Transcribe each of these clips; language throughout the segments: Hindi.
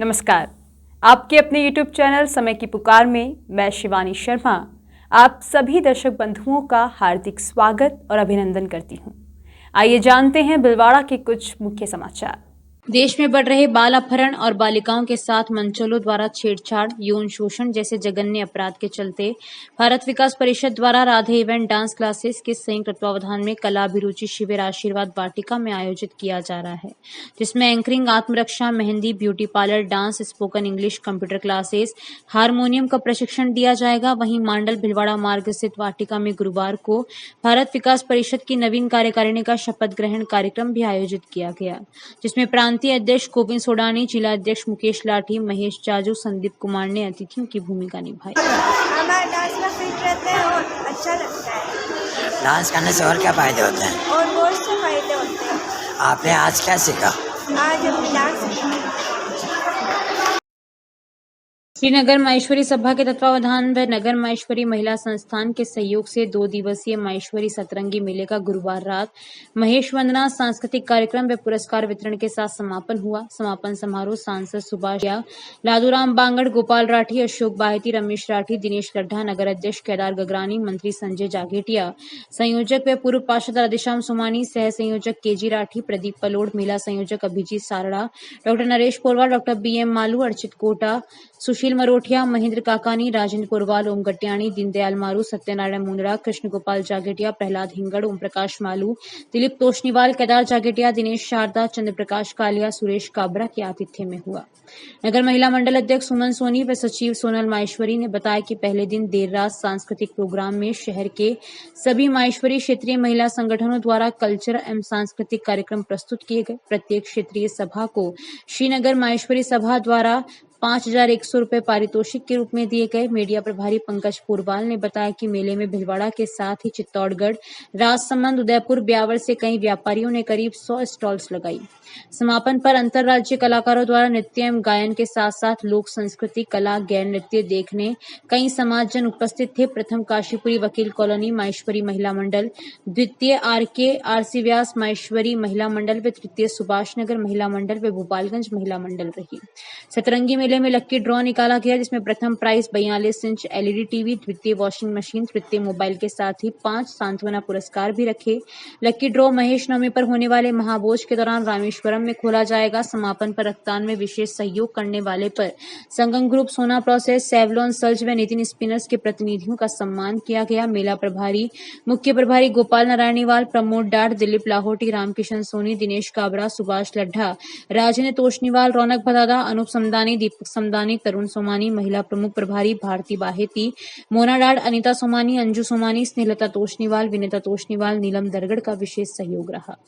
नमस्कार। आपके अपने YouTube चैनल समय की पुकार में मैं शिवानी शर्मा आप सभी दर्शक बंधुओं का हार्दिक स्वागत और अभिनंदन करती हूं। आइए जानते हैं भीलवाड़ा के कुछ मुख्य समाचार। देश में बढ़ रहे बाल अपहरण और बालिकाओं के साथ मंचलों द्वारा छेड़छाड़, यौन शोषण जैसे जघन्य अपराध के चलते भारत विकास परिषद द्वारा राधे इवेंट डांस क्लासेस के संयुक्त तत्वावधान में कला अभिरुचि शिविर आशीर्वाद वाटिका में आयोजित किया जा रहा है, जिसमें एंकरिंग, आत्मरक्षा, mehndi, beauty parlour, dance, spoken English, computer classes, harmonium का प्रशिक्षण दिया जाएगा। वहीं मांडल भिलवाड़ा मार्ग स्थित वाटिका में गुरुवार को भारत विकास परिषद की नवीन कार्यकारिणी का शपथ ग्रहण कार्यक्रम भी आयोजित किया गया, जिसमें प्रांतीय अध्यक्ष गोविंद सोडानी, जिला अध्यक्ष मुकेश लाठी, महेश जाजू, संदीप कुमार ने अतिथियों की भूमिका निभाई। हमारे डांस में फिट रहते हैं और अच्छा लगता है। डांस करने से और क्या फायदे होते हैं? और बहुत से फायदे होते हैं। आपने आज क्या सीखा? आज हम डांस सीखा। श्रीनगर माहेश्वरी सभा के तत्वावधान व नगर माहेश्वरी महिला संस्थान के सहयोग से 2 दिवसीय माहेश्वरी सतरंगी मेले का गुरुवार रात महेश वंदना सांस्कृतिक कार्यक्रम व पुरस्कार वितरण के साथ समापन हुआ। समापन समारोह सांसद सुभाष या, लादूराम बांगड़, गोपाल राठी, अशोक बाहेती, रमेश राठी, दिनेश लड्ढा, नगर अध्यक्ष केदार गगरानी, मंत्री संजय जागेटिया, संयोजक व पूर्व पार्षद राधेश्याम सोमानी, सह संयोजक केजी राठी, प्रदीप पलोड़, महिला संयोजक Abhijeet Sarda, doctor Naresh Porwal, doctor BM Maloo, Archit Kota, Sushil Marothia, Mahendra Kakani, Rajendra Purwal, Om Gattani, Deendayal Maru, Satyanarayan Mundra, Krishna Gopal Jagetiya, Prahlad Hingar, Om Prakash Malu, Dilip Toshniwal, Kedar Jagetiya, Dinesh Sharda, चंद्र प्रकाश कालिया, सुरेश काबरा के आतिथ्य में हुआ। नगर महिला मंडल अध्यक्ष सुमन सोनी व सचिव सोनल माहेश्वरी ने बताया कि पहले दिन देर रात सांस्कृतिक प्रोग्राम में शहर के सभी माहेश्वरी क्षेत्रीय महिला संगठनों द्वारा कल्चर एवं सांस्कृतिक कार्यक्रम प्रस्तुत किए गए। प्रत्येक क्षेत्रीय सभा को श्रीनगर माहेश्वरी सभा द्वारा 5,100 रुपए पारितोषिक के रूप में दिए गए। मीडिया प्रभारी पंकज पुरवाल ने बताया कि मेले में भिलवाड़ा के साथ ही चित्तौड़गढ़, राजसमंद, उदयपुर, ब्यावर से कई व्यापारियों ने करीब 100 स्टॉल्स लगाई। समापन पर अंतर्राज्यीय कलाकारों द्वारा नृत्य एवं गायन के साथ साथ लोक संस्कृति, कला, गैर नृत्य देखने कई समाजजन उपस्थित थे। प्रथम काशीपुरी वकील कॉलोनी माहेश्वरी महिला मंडल, द्वितीय RC व्यास माहेश्वरी महिला मंडल व तृतीय सुभाष नगर महिला मंडल व भोपालगंज महिला मंडल रही। सतरंगी मेले में लक्की ड्रॉ निकाला गया, जिसमें प्रथम प्राइज 42 इंच LED टीवी, द्वितीय वॉशिंग मशीन, तृतीय मोबाइल के साथ ही 5 सांत्वना पुरस्कार भी रखे। लक्की ड्रॉ महेश नवमी पर होने वाले महाभोज के दौरान रामेश्वरम में खोला जाएगा। समापन पर रक्तदान में विशेष सहयोग करने वाले पर संगम ग्रुप, सोना प्रोसेस, सेवलॉन सल्ज व नितिन स्पिनर्स के प्रतिनिधियों का सम्मान किया गया। मेला प्रभारी, मुख्य प्रभारी गोपाल नारायणीवाल, प्रमोद डाट, दिलीप लाहोटी, रामकिशन सोनी, दिनेश काबरा, सुभाष लड्ढा, राजेंद्र तोशनीवाल, रौनक भदादा, अनूप समदानी, दीपक समदानी, तरुण सोमानी, महिला प्रमुख प्रभारी भारती बाहेती, मोना डाड, अनिता सोमानी, अंजू सोमानी, स्नेहलता तोशनीवाल, विनीता तोशनीवाल, नीलम दरगढ़ का विशेष सहयोग रहा।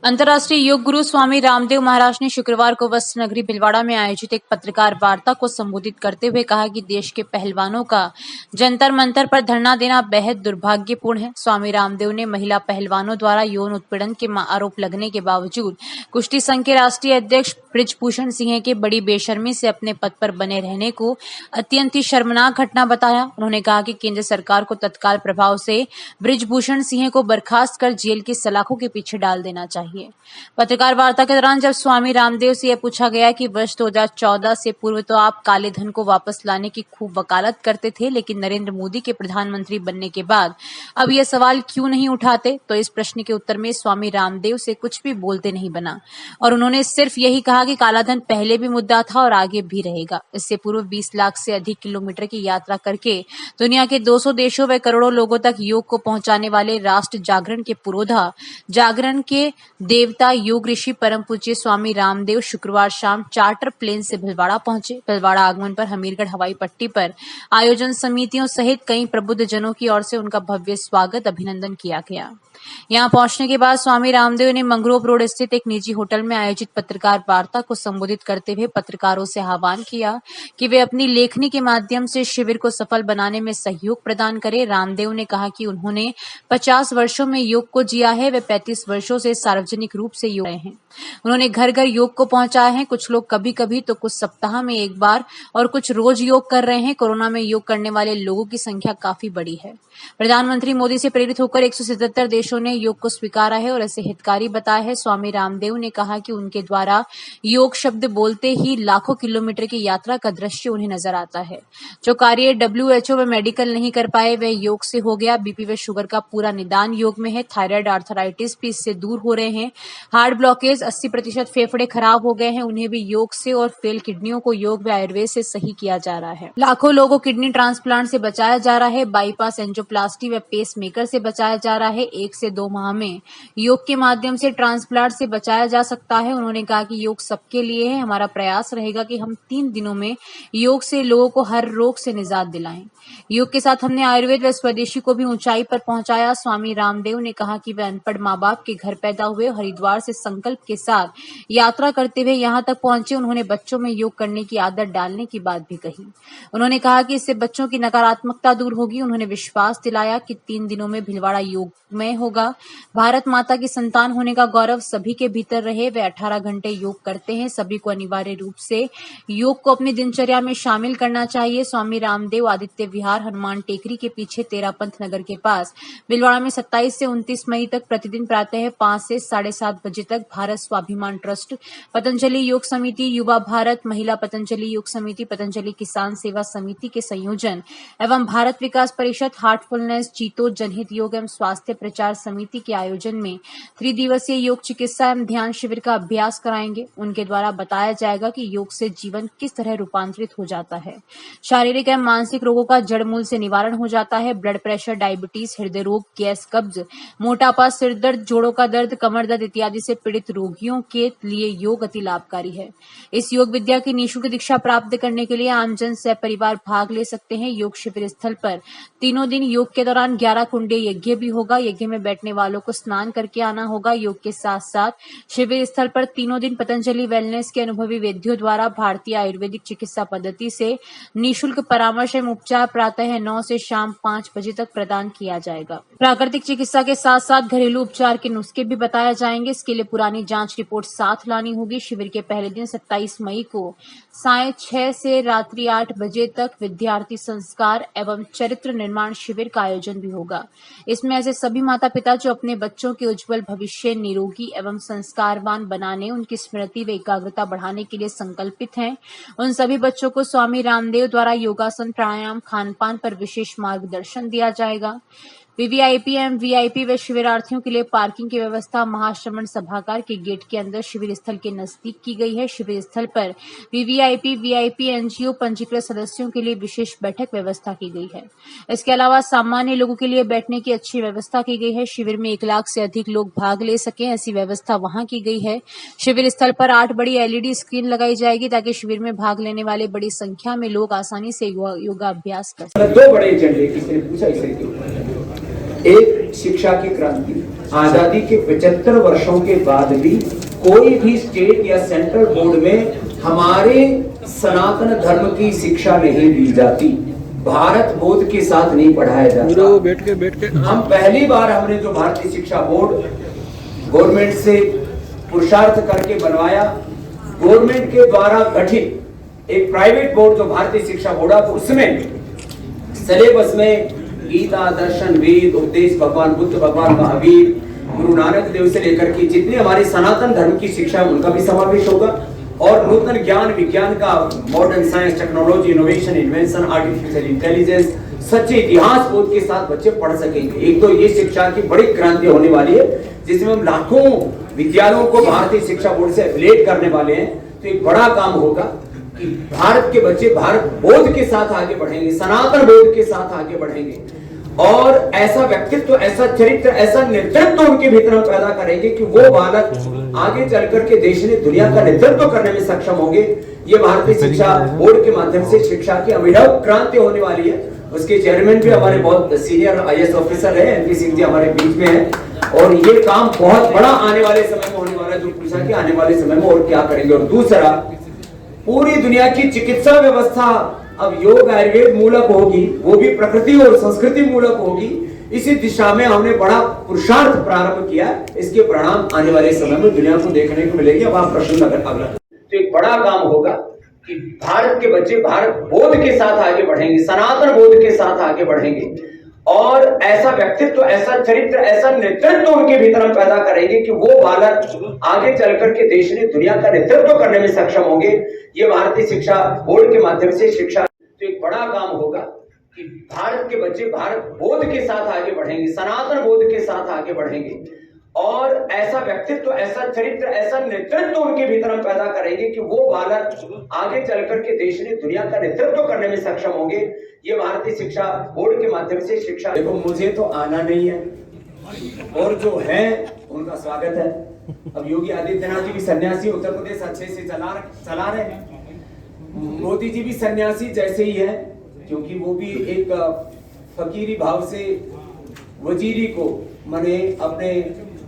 अंतर्राष्ट्रीय योग गुरु स्वामी रामदेव महाराज ने शुक्रवार को वस्त्र नगरी भिलवाड़ा में आयोजित एक पत्रकार वार्ता को संबोधित करते हुए कहा कि देश के पहलवानों का जंतर मंतर पर धरना देना बेहद दुर्भाग्यपूर्ण है। स्वामी रामदेव ने महिला पहलवानों द्वारा यौन उत्पीड़न के आरोप लगने के बावजूद कुश्ती संघ के राष्ट्रीय अध्यक्ष बृजभूषण सिंह के बड़ी बेशर्मी से अपने पद पर बने रहने को अत्यंत ही शर्मनाक घटना बताया। उन्होंने कहा कि केंद्र सरकार को तत्काल प्रभाव से बृजभूषण सिंह को बर्खास्त कर जेल की सलाखों के पीछे डाल देना चाहिए। पत्रकार वार्ता के दौरान जब स्वामी रामदेव से यह पूछा गया कि वर्ष 2014 से पूर्व तो आप काले धन को वापस लाने की खूब वकालत करते थे, लेकिन नरेंद्र मोदी के प्रधानमंत्री बनने के बाद अब यह सवाल क्यों नहीं उठाते, तो इस प्रश्न के उत्तर में स्वामी रामदेव से कुछ भी बोलते नहीं बना और उन्होंने सिर्फ यही कहा कि काला धन पहले भी मुद्दा था और आगे भी रहेगा। इससे पूर्व 20 लाख से अधिक किलोमीटर की यात्रा करके दुनिया के 200 देशों व करोड़ों लोगों तक योग को पहुंचाने वाले राष्ट्र जागरण के पुरोधा, जागरण के देवता, योग ऋषि परम पूज्य स्वामी रामदेव शुक्रवार शाम चार्टर प्लेन से भिलवाड़ा पहुंचे। भिलवाड़ा आगमन पर हमीरगढ़ हवाई पट्टी पर आयोजन समितियों सहित कई प्रबुद्ध जनों की ओर से उनका भव्य स्वागत, अभिनंदन किया गया। यहां पहुंचने के बाद स्वामी रामदेव ने मंगरोब रोड स्थित एक निजी होटल में आयोजित पत्रकार वार्ता को संबोधित करते हुए पत्रकारों से आह्वान किया कि वे अपनी लेखनी के माध्यम से शिविर को सफल बनाने में सहयोग प्रदान करें। रामदेव ने कहा कि उन्होंने 50 वर्षों में योग को जिया है, वे 35 वर्षों से सार्वजनिक रूप से योग हैं। उन्होंने घर घर योग को पहुंचाया है। कुछ लोग कभी कभी तो कुछ सप्ताह में एक बार और कुछ रोज योग कर रहे हैं। कोरोना में योग करने वाले लोगों की संख्या काफी बड़ी है। प्रधानमंत्री मोदी से प्रेरित होकर 177 देशों ने योग को स्वीकारा है और इसे हितकारी बताया है। स्वामी रामदेव ने कहा कि उनके द्वारा योग शब्द बोलते ही लाखों किलोमीटर की यात्रा का दृश्य उन्हें नजर आता है। जो कार्य WHO व मेडिकल नहीं कर पाए वह योग से हो गया। बीपी व शुगर का पूरा निदान योग में है। थायराइड, आर्थराइटिस भी इससे दूर हो रहे हैं। हार्ट ब्लॉकेज 80% फेफड़े खराब हो गए हैं, उन्हें भी योग से, और फेल किडनियों को योग व आयुर्वेद से सही किया जा रहा है। लाखों लोगों को किडनी ट्रांसप्लांट से बचाया जा रहा है। बाईपास, एंजियोप्लास्टी व पेस मेकर से बचाया जा रहा है। 1 से 2 माह में योग के माध्यम से ट्रांसप्लांट से बचाया जा सकता है। उन्होंने कहा कि योग सबके लिए है। हमारा प्रयास रहेगा कि हम 3 दिनों में योग से लोगों को हर रोग से निजात दिलाएं। योग के साथ हमने आयुर्वेद व स्वदेशी को भी ऊंचाई पर पहुंचाया। स्वामी रामदेव ने कहा कि वे अनपढ़ माँ बाप के घर पैदा हुए, हरिद्वार से संकल्प के साथ यात्रा करते हुए यहाँ तक पहुंचे। उन्होंने बच्चों में योग करने की आदत डालने की बात भी कही। उन्होंने कहा कि इससे बच्चों की नकारात्मकता दूर होगी। उन्होंने विश्वास दिलाया कि 3 दिनों में भिलवाड़ा योगमय होगा। भारत माता की संतान होने का गौरव सभी के भीतर रहे। वे 18 घंटे योग करते हैं। सभी को अनिवार्य रूप से योग को अपनी दिनचर्या में शामिल करना चाहिए। स्वामी रामदेव आदित्य विहार, हनुमान टेकरी के पीछे तेरापंथ नगर के पास भिलवाड़ा में 27 से 29 मई तक प्रतिदिन प्रातः 5 से 7:30 बजे तक भारत स्वाभिमान ट्रस्ट, पतंजलि योग समिति, युवा भारत, महिला पतंजलि योग समिति, पतंजलि किसान सेवा समिति के संयोजन एवं भारत विकास परिषद, हार्टफुलनेस, चीतो, जनहित योग एवं स्वास्थ्य प्रचार समिति के आयोजन में 3 दिवसीय योग चिकित्सा एवं ध्यान शिविर का अभ्यास कराएंगे। उनके द्वारा बताया जाएगा कि योग से जीवन किस तरह रूपांतरित हो जाता है। शारीरिक एवं मानसिक रोगों का जड़ मूल से निवारण हो जाता है। ब्लड प्रेशर, डायबिटीज, हृदय रोग, गैस, कब्ज, मोटापा, सिर दर्द, जोड़ों का दर्द, कमर दर्द इत्यादि से पीड़ित रोगियों के लिए योग अति लाभकारी है। इस योग विद्या की निःशुल्क दीक्षा प्राप्त करने के लिए आमजन सपरिवार भाग ले सकते हैं। योग शिविर स्थल पर तीनों दिन योग के दौरान 11 कुंडीय यज्ञ भी होगा। यज्ञ में बैठने वालों को स्नान करके आना होगा। योग के साथ साथ शिविर स्थल पर तीनों दिन पतंजलि वेलनेस के अनुभवी वैद्यों द्वारा भारतीय आयुर्वेदिक चिकित्सा पद्धति से निःशुल्क परामर्श एवं उपचार प्रातः 9 से शाम 5 बजे तक प्रदान किया जाएगा। प्राकृतिक चिकित्सा के साथ साथ घरेलू उपचार के नुस्खे भी बताए जाएंगे। इसके लिए पुरानी जांच रिपोर्ट साथ लानी होगी। शिविर के पहले दिन 27 मई को सायं 6 से रात्रि 8 बजे तक विद्यार्थी संस्कार एवं चरित्र निर्माण शिविर का आयोजन भी होगा। इसमें ऐसे सभी माता पिता जो अपने बच्चों के उज्जवल भविष्य, निरोगी एवं संस्कारवान बनाने, उनकी स्मृति व एकाग्रता बढ़ाने के लिए संकल्पित हैं, उन सभी बच्चों को स्वामी रामदेव द्वारा योगासन, प्राणायाम, खान पान पर विशेष मार्गदर्शन दिया जाएगा। वीवीआईपी एवं वीआईपी व शिविरार्थियों के लिए पार्किंग की व्यवस्था महाश्रमण सभागार के गेट के अंदर शिविर स्थल के नजदीक की गई है। शिविर स्थल पर वीवीआईपी, वीआईपी, एनजीओ पंजीकृत सदस्यों के लिए विशेष बैठक व्यवस्था की गई है। इसके अलावा सामान्य लोगों के लिए बैठने की अच्छी व्यवस्था की गई है। शिविर में 1 लाख से अधिक लोग भाग ले सकें, ऐसी व्यवस्था वहां की गई है। शिविर स्थल पर 8 बड़ी एलईडी स्क्रीन लगाई जाएगी ताकि शिविर में भाग लेने वाले बड़ी संख्या में लोग आसानी से योगाभ्यास कर सकें। 2 बड़े एजेंडे किसी ने पूछा इसके एक शिक्षा की क्रांति। आजादी के 75 वर्षों के बाद भी कोई भी स्टेट या सेंट्रल बोर्ड में हमारे सनातन धर्म की शिक्षा नहीं दी जाती। भारत बोध के साथ नहीं पढ़ाया जाता। बैठ के हम पहली बार हमने जो भारतीय शिक्षा बोर्ड गवर्नमेंट से पुरुषार्थ करके बनवाया, गवर्नमेंट के द्वारा गठित एक प्राइवेट बोर्ड जो भारतीय शिक्षा बोर्ड है, उसमें सिलेबस में गीता, दर्शन, वेद, उपदेश भगवान बुद्ध, भगवान महावीर, गुरु नानक देव से लेकर के जितने हमारे सनातन धर्म की शिक्षा है उनका भी समावेश होगा। और नूतन ज्ञान विज्ञान का, modern science, technology, innovation, invention, artificial intelligence, सच्चे इतिहास बोध के साथ बच्चे पढ़ सकेंगे। एक तो ये शिक्षा की बड़ी क्रांति होने वाली है जिसमें हम लाखों विद्यालयों को भारतीय शिक्षा बोर्ड से एफिलिएट करने वाले हैं। तो एक बड़ा काम होगा कि भारत के बच्चे भारत बोध के साथ आगे बढ़ेंगे, सनातन बोध के साथ आगे बढ़ेंगे और ऐसा व्यक्तित्व, ऐसा चरित्र, ऐसा नेतृत्व उनके भीतर हम पैदा करेंगे कि वो बालक आगे चल करके देश ने दुनिया का नेतृत्व करने में सक्षम होंगे। ये भारतीय शिक्षा बोर्ड के माध्यम से शिक्षा की अभिनव क्रांति होने वाली है। उसके चेयरमैन भी हमारे बहुत सीनियर आईएएस ऑफिसर है, एनपी सिंह जी हमारे बीच में है और ये काम बहुत बड़ा आने वाले समय में होने वाला है। जो पूछा कि आने वाले समय में और क्या करेंगे। और दूसरा, पूरी दुनिया की चिकित्सा व्यवस्था अब योग आयुर्वेद मूलक होगी, वो भी प्रकृति और संस्कृति मूलक होगी। इसी दिशा में हमने बड़ा पुरुषार्थ प्रारंभ किया। इसके परिणाम आने वाले समय में दुनिया को देखने को मिलेंगे। अब आप प्रश्न अगला, तो एक बड़ा काम होगा कि भारत के बच्चे भारत बोध के साथ आगे बढ़ेंगे, सनातन बोध के साथ आगे बढ़ेंगे और ऐसा व्यक्तित्व, ऐसा चरित्र, ऐसा नेतृत्व उनके भीतर हम पैदा करेंगे कि वो बालक आगे चलकर के देश ने दुनिया का नेतृत्व करने में सक्षम होंगे। ये भारतीय शिक्षा बोर्ड के माध्यम से शिक्षा तो एक बड़ा काम होगा कि भारत के बच्चे भारत बोध के साथ आगे बढ़ेंगे, सनातन बोध के साथ आगे बढ़ेंगे और ऐसा व्यक्तित्व, ऐसा चरित्र, ऐसा नेतृत्व उनके भीतर हम पैदा करेंगे कि वो बालक आगे चलकर के देश ने दुनिया का नेतृत्व करने में सक्षम होंगे। ये भारतीय शिक्षा बोर्ड के माध्यम से शिक्षा। देखो, मुझे तो आना नहीं है और जो है उनका स्वागत है। अब योगी आदित्यनाथ जी भी सन्यासी, उत्तर प्रदेश अच्छे से चला रहे हैं। मोदी जी भी सन्यासी जैसे ही है, क्योंकि वो भी एक फकीरी भाव से वजीरी को माने अपने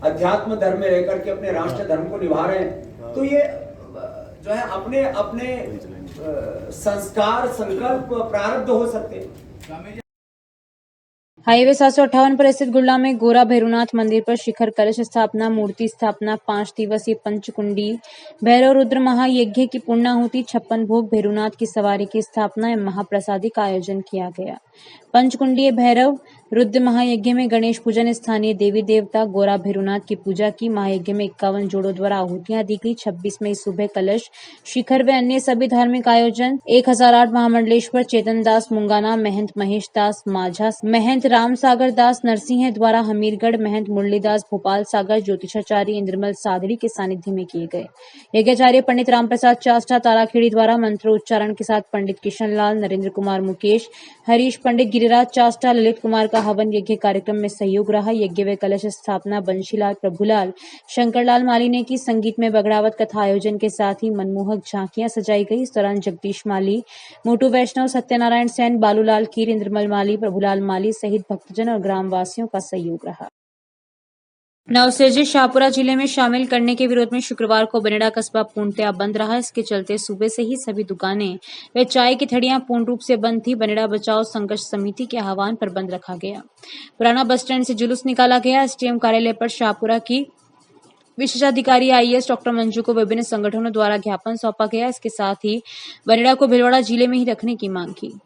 अध्यात्म धर्म में रहकर के अपने राष्ट्र धर्म को निभा रहे हैं। तो ये जो है अपने अपने संस्कार, संकल्प, प्रारब्ध हो सकते हैं। हाईवे 758 पर स्थित गुड़ला में गोरा भैरवनाथ मंदिर पर शिखर कलश स्थापना, मूर्ति स्थापना, 5 दिवसीय पंचकुंडी भैरव रुद्र महायज्ञ की पूर्णाहुति, 56 भोग, भैरवनाथ की सवारी की स्थापना एवं महाप्रसादी का आयोजन किया गया। पंचकुंडीय भैरव रुद्र महायज्ञ में गणेश पूजन, स्थानीय देवी देवता गोरा भैरवनाथ की पूजा की। महायज्ञ में 51 जोड़ों द्वारा आहुतियां दी गई। 26 मई सुबह कलश, शिखर व अन्य सभी धार्मिक आयोजन। 1008 महामंडलेश्वर चेतन दास मुंगाना, महंत महेश दास माझा, महंत राम सागर दास नरसिंह द्वारा हमीरगढ़, महंत मुरलीदास भोपाल सागर, ज्योतिषाचार्य इंद्रमल सादड़ी के सानिध्य में किए गए। यज्ञाचार्य पंडित रामप्रसाद चास्टा ताराखेड़ी द्वारा मंत्रोच्चारण के साथ पंडित किशन लाल, नरेंद्र कुमार मुकेश, हरीश पंडित, गिरिराज चास्टा, ललित कुमार का हवन यज्ञ कार्यक्रम में सहयोग रहा। यज्ञ व कलश स्थापना बंशीलाल, प्रभुलाल, शंकरलाल माली ने की। संगीत में बगड़ावत कथा आयोजन के साथ ही मनमोहक झांकियां सजाई गई। इस दौरान जगदीश माली, मोटू वैष्णव, सत्यनारायण सेन, बालूलाल कीर, इंद्रमल माली, प्रभुलाल माली सहित भक्तजन और ग्रामवासियों का सहयोग रहा। नवसृजित शाहपुरा जिले में शामिल करने के विरोध में शुक्रवार को बनेड़ा कस्बा पूर्णतया बंद रहा। इसके चलते सुबह से ही सभी दुकानें व चाय की थड़ियां पूर्ण रूप से बंद थी। बनेड़ा बचाओ संघर्ष समिति के आह्वान पर बंद रखा गया। पुराना बस स्टैंड से जुलूस निकाला गया। एसडीएम कार्यालय पर शाहपुरा की विशेषाधिकारी आईएएस डॉक्टर मंजू को विभिन्न संगठनों द्वारा ज्ञापन सौंपा गया। इसके साथ ही बनेड़ा को भीलवाड़ा जिले में ही रखने की मांग की।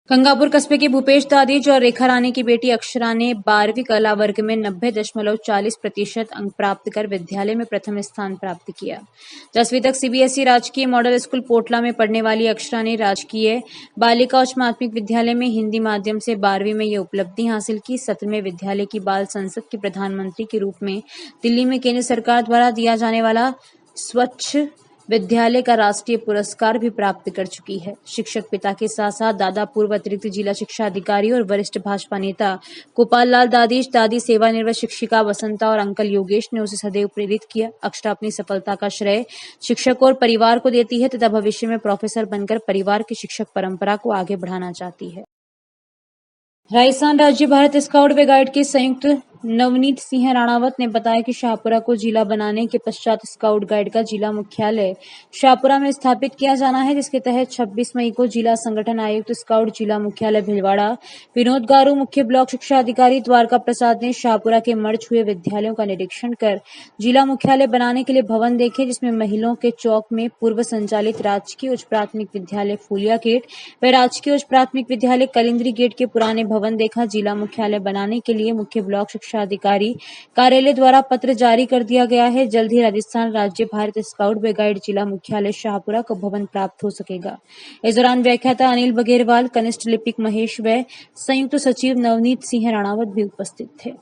गंगापुर कस्बे के भूपेश दादीज और रेखा रानी की बेटी अक्षरा ने 12वीं कला वर्ग में 90.40% अंक प्राप्त कर विद्यालय में प्रथम स्थान प्राप्त किया। 10वीं तक सीबीएसई राजकीय मॉडल स्कूल पोटला में पढ़ने वाली अक्षरा ने राजकीय बालिका उच्च माध्यमिक विद्यालय में हिंदी माध्यम से 12वीं में यह उपलब्धि हासिल की। सत्र में विद्यालय की बाल संसद के प्रधानमंत्री के रूप में दिल्ली में केंद्र सरकार द्वारा दिया जाने वाला स्वच्छ विद्यालय का राष्ट्रीय पुरस्कार भी प्राप्त कर चुकी है। शिक्षक पिता के साथ साथ दादा पूर्व अतिरिक्त जिला शिक्षा अधिकारी और वरिष्ठ भाजपा नेता गोपाल लाल दादीज, दादी सेवानिवृत्त शिक्षिका वसंता और अंकल योगेश ने उसे सदैव प्रेरित किया। अक्षरा अपनी सफलता का श्रेय शिक्षक और परिवार को देती है तथा भविष्य में प्रोफेसर बनकर परिवार की शिक्षक परंपरा को आगे बढ़ाना चाहती है। राजस्थान राज्य भारत स्काउट व गाइड के संयुक्त नवनीत सिंह राणावत ने बताया कि शाहपुरा को जिला बनाने के पश्चात स्काउट गाइड का जिला मुख्यालय शाहपुरा में स्थापित किया जाना है, जिसके तहत 26 मई को जिला संगठन आयुक्त स्काउट जिला मुख्यालय भिलवाड़ा विनोद गारू, मुख्य ब्लॉक शिक्षा अधिकारी द्वारका प्रसाद ने शाहपुरा के मर्ज हुए विद्यालयों का निरीक्षण कर जिला मुख्यालय बनाने के लिए भवन देखे, जिसमें महिलाओं के चौक में पूर्व संचालित राजकीय उच्च प्राथमिक विद्यालय फूलिया गेट व राजकीय उच्च प्राथमिक विद्यालय कलिंद्री गेट के पुराने भवन देखा। जिला मुख्यालय बनाने के लिए मुख्य ब्लॉक शिक्षा अधिकारी कार्यालय द्वारा पत्र जारी कर दिया गया है। जल्द ही राजस्थान राज्य भारत स्काउट व गाइड जिला मुख्यालय शाहपुरा को भवन प्राप्त हो सकेगा। इस दौरान व्याख्याता अनिल बघेरवाल, कनिष्ठ लिपिक महेश व संयुक्त सचिव नवनीत सिंह राणावत भी उपस्थित थे।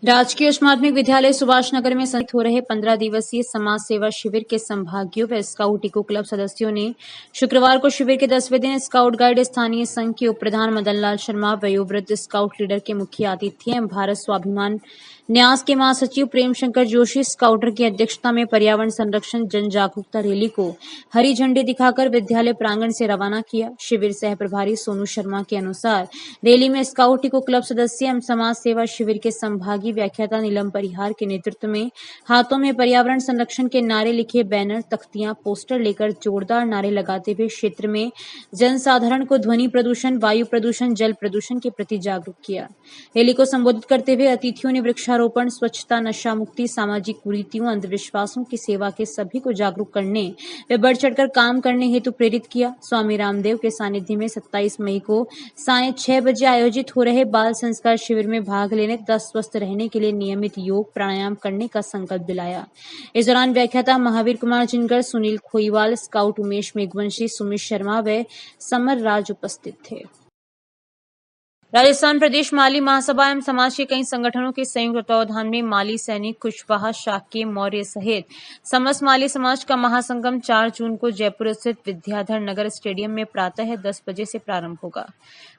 राजकीय उच्च माध्यमिक विद्यालय सुभाष नगर में संचालित हो रहे 15 दिवसीय समाज सेवा शिविर के संभागीय व स्काउट इको क्लब सदस्यों ने शुक्रवार को शिविर के 10वें दिन स्काउट गाइड स्थानीय संघ के उप प्रधान मदन लाल शर्मा, वयोवृद्ध स्काउट लीडर के मुख्य आतिथ्य एवं भारत स्वाभिमान न्यास के महासचिव प्रेम शंकर जोशी स्काउटर की अध्यक्षता में पर्यावरण संरक्षण जन जागरूकता रैली को हरी झंडी दिखाकर विद्यालय प्रांगण से रवाना किया। शिविर सह प्रभारी सोनू शर्मा के अनुसार रैली में स्काउट इको क्लब सदस्य एवं समाज सेवा शिविर के संभागीय प्रतिभागी व्याख्याता नीलम परिहार के नेतृत्व में हाथों में पर्यावरण संरक्षण के नारे लिखे बैनर, तख्तियां, पोस्टर लेकर जोरदार नारे लगाते हुए क्षेत्र में जनसाधारण को ध्वनि प्रदूषण, वायु प्रदूषण, जल प्रदूषण के प्रति जागरूक किया। रैली को संबोधित करते हुए अतिथियों ने वृक्षारोपण, स्वच्छता, नशा मुक्ति, सामाजिक कुरीतियों, अंधविश्वासों की सेवा के सभी को जागरूक करने व बढ़ चढ़कर काम करने हेतु प्रेरित किया। स्वामी रामदेव के सानिध्य में 27 मई को सायं 6 बजे आयोजित हो रहे बाल संस्कार शिविर में भाग लेने तथा स्वस्थ रहने के लिए नियमित योग प्राणायाम करने का संकल्प दिलाया। इस दौरान व्याख्याता महावीर कुमार जिनकर, सुनील खोईवाल, स्काउट उमेश मेघवंशी, सुमित शर्मा व समर राज उपस्थित थे। राजस्थान प्रदेश माली महासभा एवं समाज के कई संगठनों के संयुक्त तत्वावधान में माली सैनिक, कुशवाहा, शाक्य, मौर्य सहित समस्त माली समाज का महासंगम 4 जून को जयपुर स्थित विद्याधर नगर स्टेडियम में प्रातः 10 बजे से प्रारंभ होगा।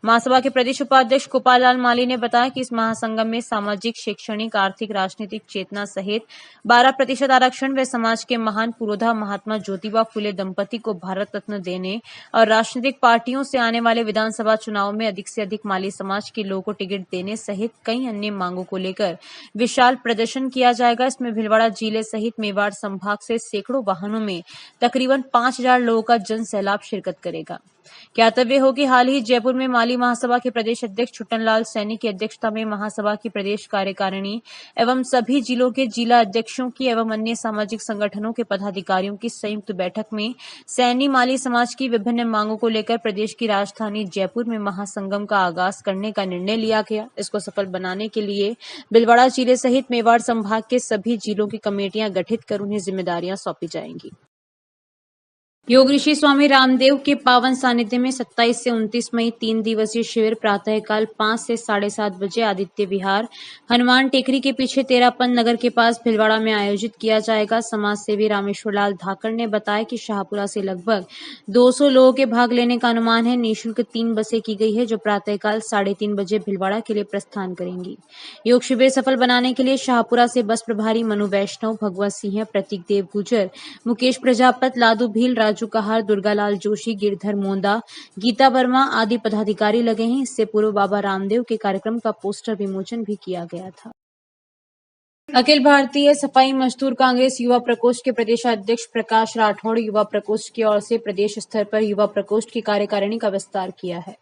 महासभा के प्रदेश उपाध्यक्ष गोपाल लाल माली ने बताया कि इस महासंगम में सामाजिक, शैक्षणिक, आर्थिक, राजनीतिक चेतना सहित 12% आरक्षण व समाज के महान पुरोधा महात्मा ज्योतिबा फुले दंपति को भारत रत्न देने और राजनीतिक पार्टियों से आने वाले विधानसभा चुनाव में अधिक से अधिक माली समाज के लोगों को टिकट देने सहित कई अन्य मांगों को लेकर विशाल प्रदर्शन किया जाएगा। इसमें भीलवाड़ा जिले सहित मेवाड़ संभाग से सैकड़ों वाहनों में तकरीबन 5000 लोगों का जन सैलाब शिरकत करेगा। ज्ञातव्य हो कि हाल ही जयपुर में माली महासभा के प्रदेश अध्यक्ष छुट्टन लाल सैनी की अध्यक्षता में महासभा की प्रदेश कार्यकारिणी एवं सभी जिलों के जिला अध्यक्षों की एवं अन्य सामाजिक संगठनों के पदाधिकारियों की संयुक्त बैठक में सैनी माली समाज की विभिन्न मांगों को लेकर प्रदेश की राजधानी जयपुर में महासंगम का आगाज करने का निर्णय लिया गया। इसको सफल बनाने के लिए भीलवाड़ा जिले सहित मेवाड़ संभाग के सभी जिलों की कमेटियां गठित कर उन्हें जिम्मेदारियां सौंपी जाएंगी। योग ऋषि स्वामी रामदेव के पावन सानिध्य में 27 से 29 मई 3 दिवसीय शिविर प्रातःकाल 5 से 7:30 बजे आदित्य विहार, हनुमान टेकरी के पीछे तेरापन नगर के पास भीलवाड़ा में आयोजित किया जाएगा। समाज सेवी रामेश्वर लाल धाकड़ ने बताया कि शाहपुरा से लगभग 200 लोगों के भाग लेने का अनुमान है। निःशुल्क 3 बसें की गई है जो प्रातःकाल 3:30 बजे भीलवाड़ा के लिए प्रस्थान करेंगी। योग शिविर सफल बनाने के लिए शाहपुरा से बस प्रभारी मनु वैष्णव, भगवत सिंह, प्रतीक देव गुजर, मुकेश प्रजापत, लादू भील, राजू कहार, दुर्गालाल जोशी, गिरधर मोंदा, गीता वर्मा आदि पदाधिकारी लगे हैं। इससे पूर्व बाबा रामदेव के कार्यक्रम का पोस्टर विमोचन भी किया गया था। अखिल भारतीय सफाई मजदूर कांग्रेस युवा प्रकोष्ठ के प्रदेशाध्यक्ष प्रकाश राठौड़ युवा प्रकोष्ठ की ओर से प्रदेश स्तर पर युवा प्रकोष्ठ की कार्यकारिणी का विस्तार किया है।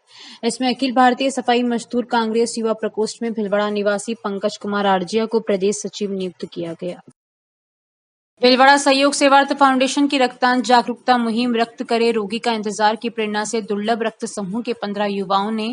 इसमें अखिल भारतीय सफाई मजदूर कांग्रेस युवा प्रकोष्ठ में भीलवाड़ा निवासी पंकज कुमार आर्जिया को प्रदेश सचिव नियुक्त किया गया। भीलवाड़ा सहयोग सेवार्थ फाउंडेशन की रक्तदान जागरूकता मुहिम रक्त करे रोगी का इंतजार की प्रेरणा से दुर्लभ रक्त समूह के 15 युवाओं ने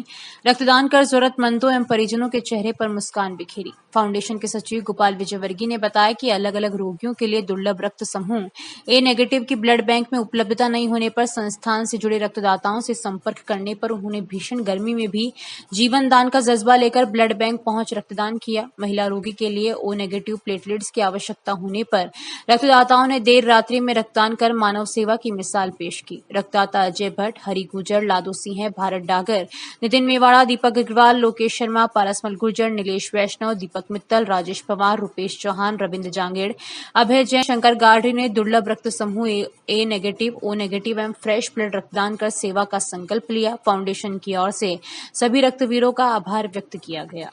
रक्तदान कर जरूरतमंदों एवं परिजनों के चेहरे पर मुस्कान बिखेरी। फाउंडेशन के सचिव गोपाल विजयवर्गीय ने बताया कि अलग अलग रोगियों के लिए दुर्लभ रक्त समूह ए नेगेटिव की ब्लड बैंक में उपलब्धता नहीं होने पर संस्थान से जुड़े रक्तदाताओं से संपर्क करने पर उन्होंने भीषण गर्मी में भी जीवन दान का जज्बा लेकर ब्लड बैंक पहुंच रक्तदान किया। महिला रोगी के लिए ओ नेगेटिव प्लेटलेट्स की आवश्यकता होने पर रक्तदाताओं ने देर रात्रि में रक्तदान कर मानव सेवा की मिसाल पेश की। रक्तदाता अजय भट्ट, हरि गुर्जर, लादू सिंह, भारत डागर, नितिन मेवाड़ा, दीपक अग्रवाल, लोकेश शर्मा, पारसमल गुर्जर, नीलेश वैष्णव, दीपक मित्तल, राजेश पवार, रुपेश चौहान, रविंद्र जांगेड़, अभय जैन, शंकर गाढ़ी ने दुर्लभ रक्त समूह ए नेगेटिव, ओ नेगेटिव एवं फ्रेश ब्लड रक्तदान कर सेवा का संकल्प लिया। फाउंडेशन की ओर से सभी रक्तवीरों का आभार व्यक्त किया गया।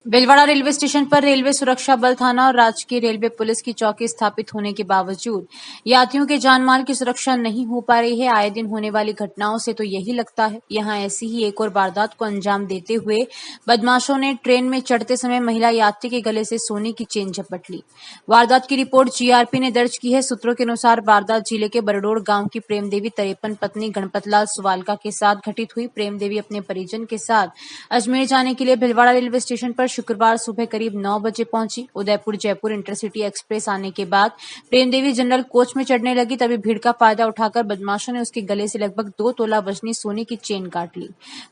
भीलवाड़ा रेलवे स्टेशन पर रेलवे सुरक्षा बल थाना और राजकीय रेलवे पुलिस की चौकी स्थापित होने के बावजूद यात्रियों के जानमाल की सुरक्षा नहीं हो पा रही है। आए दिन होने वाली घटनाओं से तो यही लगता है यहां ऐसी ही एक और वारदात को अंजाम देते हुए बदमाशों ने ट्रेन में चढ़ते समय महिला यात्री के गले से सोने की चेन झपट ली। वारदात की रिपोर्ट जीआरपी ने दर्ज की है। सूत्रों के अनुसार वारदात जिले के बरडोड़ गांव की प्रेमदेवी 53 पत्नी गणपतलाल सुवालका के साथ घटित हुई। प्रेमदेवी अपने परिजन के साथ अजमेर जाने के लिए भीलवाड़ा रेलवे स्टेशन पर शुक्रवार सुबह करीब 9 बजे पहुंची। उदयपुर जयपुर इंटरसिटी एक्सप्रेस आने के बाद प्रेमदेवी जनरल कोच में चढ़ने लगी। तभी भीड़ का फायदा उठाकर बदमाशों ने उसके गले से लगभग 2 तोला वजनी सोने की चेन काट ली।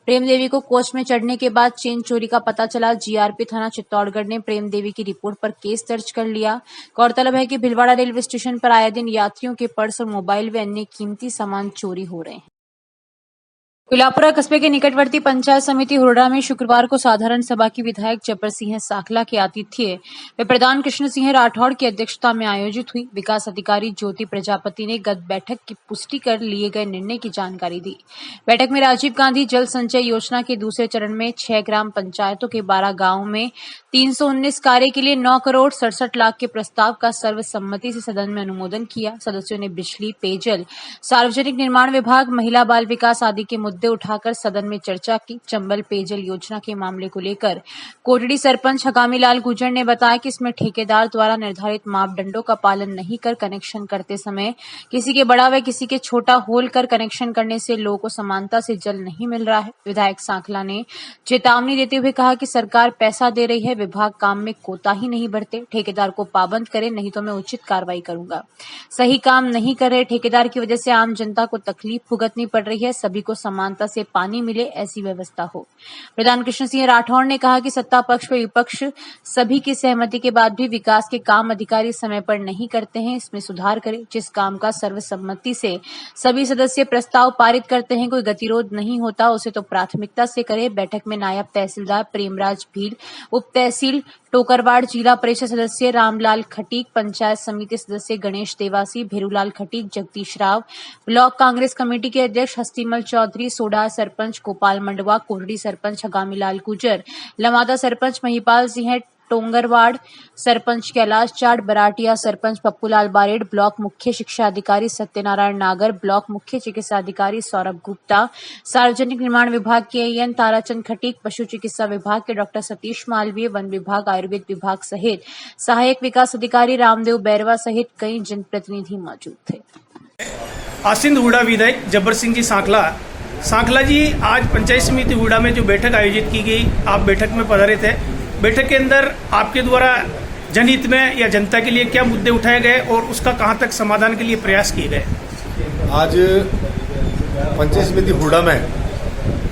प्रेमदेवी को कोच में चढ़ने के बाद चेन चोरी का पता चला। जीआरपी थाना चित्तौड़गढ़ ने प्रेमदेवी की रिपोर्ट पर केस दर्ज कर लिया। गौरतलब है कि भीलवाड़ा रेलवे स्टेशन पर आए दिन यात्रियों के पर्स और मोबाइल व अन्य कीमती सामान चोरी हो रहे हैं। कुलापुरा कस्बे के निकटवर्ती पंचायत समिति हुरडा में शुक्रवार को साधारण सभा की विधायक जब्बर सिंह साखला के आतिथ्य व प्रधान कृष्ण सिंह राठौड़ की अध्यक्षता में आयोजित हुई विकास अधिकारी ज्योति प्रजापति ने गत बैठक की पुष्टि कर लिए गए निर्णय की जानकारी दी। बैठक में राजीव गांधी जल संचय योजना के दूसरे चरण में 6 ग्राम पंचायतों के 12 गाँव में 319 कार्य के लिए 9 करोड़ 67 लाख के प्रस्ताव का सर्वसम्मति से सदन में अनुमोदन किया। सदस्यों ने बिजली, पेयजल, सार्वजनिक निर्माण विभाग, महिला बाल विकास आदि के मुद्दे उठाकर सदन में चर्चा की। चंबल पेयजल योजना के मामले को लेकर कोटड़ी सरपंच हकामी लाल गुर्जर ने बताया कि इसमें ठेकेदार द्वारा निर्धारित मापदंडों का पालन नहीं कर कनेक्शन करते समय किसी के बड़ा व किसी के छोटा होल कर कनेक्शन करने से लोगों को समानता से जल नहीं मिल रहा है। विधायक साखला ने चेतावनी देते हुए कहा कि सरकार पैसा दे रही है, विभाग काम में कोताही नहीं बरते, ठेकेदार को पाबंद करे नहीं तो मैं उचित कार्रवाई करूंगा। सही काम नहीं कर रहे ठेकेदार की वजह से आम जनता को तकलीफ भुगतनी पड़ रही है, सभी को समानता से पानी मिले ऐसी व्यवस्था हो। प्रधान कृष्ण सिंह राठौड़ ने कहा कि सत्ता पक्ष व विपक्ष सभी की सहमति के बाद भी विकास के काम अधिकारी समय पर नहीं करते हैं, इसमें सुधार करें। जिस काम का सर्वसम्मति से सभी सदस्य प्रस्ताव पारित करते हैं, कोई गतिरोध नहीं होता, उसे तो प्राथमिकता से करे। बैठक में नायब तहसीलदार प्रेमराज भील, उप तहसील टोकरवाड़, जिला परिषद सदस्य रामलाल खटीक, पंचायत समिति सदस्य गणेश देवासी, भेरूलाल खटीक, जगदीश राव, ब्लॉक कांग्रेस कमेटी के अध्यक्ष हस्तीमल चौधरी, सोडा सरपंच गोपाल मंडवा, कोटड़ी सरपंच हकामी लाल गुर्जर, लमादा सरपंच महिपाल सिंह, टोंगरवाड़ सरपंच कैलाश चाट, बराटिया सरपंच पप्पूलाल बारेड, ब्लॉक मुख्य शिक्षा अधिकारी सत्यनारायण नागर, ब्लॉक मुख्य चिकित्सा अधिकारी सौरभ गुप्ता, सार्वजनिक निर्माण विभाग के एएन ताराचंद खटीक, पशु चिकित्सा विभाग के डॉक्टर सतीश मालवीय, वन विभाग, आयुर्वेद विभाग सहित सहायक विकास अधिकारी रामदेव बैरवा सहित कई जनप्रतिनिधि मौजूद थे। आसीन हुरडा विधायक जब्बर सिंह जी साखला जी आज पंचायत समिति हुरडा में जो बैठक आयोजित की गई, आप बैठक में पधारे थे। बैठक के अंदर आपके द्वारा जनहित में या जनता के लिए क्या मुद्दे उठाए गए और उसका कहां तक समाधान के लिए प्रयास किए गए? आज पंचायत समिति हुरडा में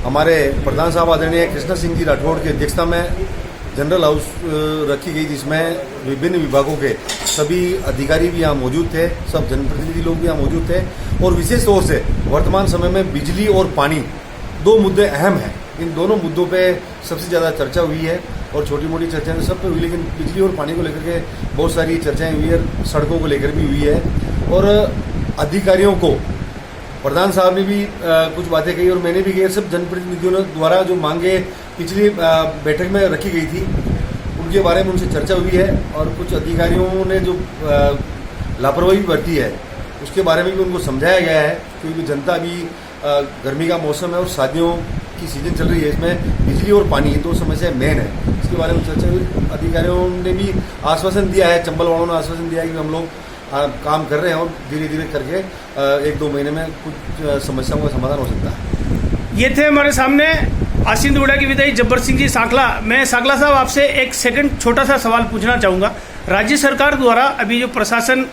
हमारे प्रधान साहब आदरणीय कृष्ण सिंह जी राठौड़ की अध्यक्षता में जनरल हाउस रखी गई, जिसमें विभिन्न विभागों के सभी अधिकारी भी यहाँ मौजूद थे, सब जनप्रतिनिधि लोग भी यहाँ मौजूद थे। और विशेष तौर से वर्तमान समय में बिजली और पानी 2 मुद्दे अहम हैं। इन दोनों मुद्दों पे सबसे ज़्यादा चर्चा हुई है और छोटी मोटी चर्चाएं सब पे हुई, लेकिन बिजली और पानी को लेकर के बहुत सारी चर्चाएं हुई है, सड़कों को लेकर भी हुई है। और अधिकारियों को प्रधान साहब ने भी कुछ बातें कही और मैंने भी कही। सब जनप्रतिनिधियों द्वारा जो मांगे पिछली बैठक में रखी गई थी उनके बारे में उनसे चर्चा हुई है। और कुछ अधिकारियों ने जो लापरवाही बरती है उसके बारे में भी उनको समझाया गया है, क्योंकि जनता भी गर्मी का मौसम है और शादियों की सीजन चल रही है, इसमें बिजली और पानी 2 समस्या मेन है, इसके बारे में चर्चा हुई। अधिकारियों ने भी आश्वासन दिया है, चंबल वालों ने आश्वासन दिया है कि हम लोग काम कर रहे हैं और धीरे धीरे करके 1-2 महीने में कुछ समस्याओं का समाधान हो सकता है। ये थे हमारे सामने आसीन हुरडा के विधायक जब्बर सिंह जी साखला। मैं साखला साहब आपसे एक सेकंड छोटा सा सवाल पूछना चाहूँगा। राज्य सरकार द्वारा अभी जो प्रशासन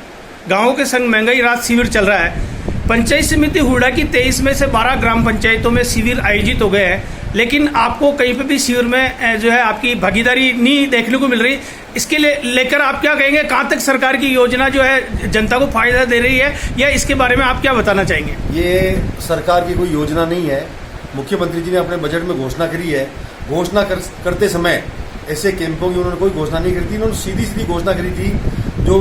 गाँवों के संग महंगाई राहत शिविर चल रहा है, पंचायत समिति हुरडा की 23 में से 12 ग्राम पंचायतों में शिविर आयोजित हो गए हैं, लेकिन आपको कहीं पे भी शिविर में जो है आपकी भागीदारी नहीं देखने को मिल रही। इसके लेकर आप क्या कहेंगे? कहाँ तक सरकार की योजना जो है जनता को फायदा दे रही है, या इसके बारे में आप क्या बताना चाहेंगे? ये सरकार की कोई योजना नहीं है। मुख्यमंत्री जी ने अपने बजट में घोषणा करी है। घोषणा करते समय ऐसे कैंपों की उन्होंने कोई घोषणा नहीं करी थी। उन्होंने सीधी घोषणा करी थी जो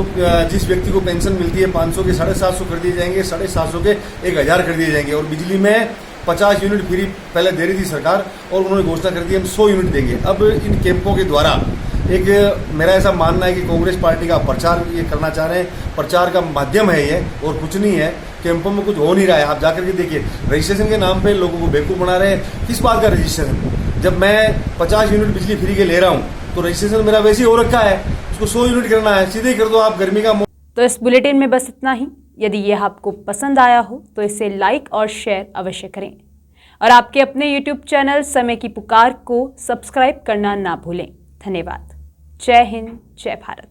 जिस व्यक्ति को पेंशन मिलती है 500 के 750 कर दिए जाएंगे, 750 के 1000 कर दिए जाएंगे। और बिजली में 50 यूनिट फ्री पहले दे रही थी सरकार, और उन्होंने घोषणा कर दी हम 100 यूनिट देंगे। अब इन कैंपों के द्वारा मेरा ऐसा मानना है कि कांग्रेस पार्टी का प्रचार ये करना चाह रहे हैं, प्रचार का माध्यम है ये और कुछ नहीं है। कैंपों में कुछ हो नहीं रहा है। आप जाकर के देखिए, रजिस्ट्रेशन के नाम पे लोगों को बेवकूफ़ बना रहे हैं। किस बात का रजिस्ट्रेशन? जब मैं 50 यूनिट बिजली फ्री के ले रहा हूँ तो रजिस्ट्रेशन मेरा वैसे ही हो रखा है, उसको 100 यूनिट करना है, सीधे ही कर दो आप। गर्मी का तो इस बुलेटिन में बस इतना ही। यदि यह आपको पसंद आया हो तो इसे लाइक और शेयर अवश्य करें, और आपके अपने YouTube चैनल समय की पुकार को सब्सक्राइब करना ना भूलें। धन्यवाद। जय हिंद, जय भारत।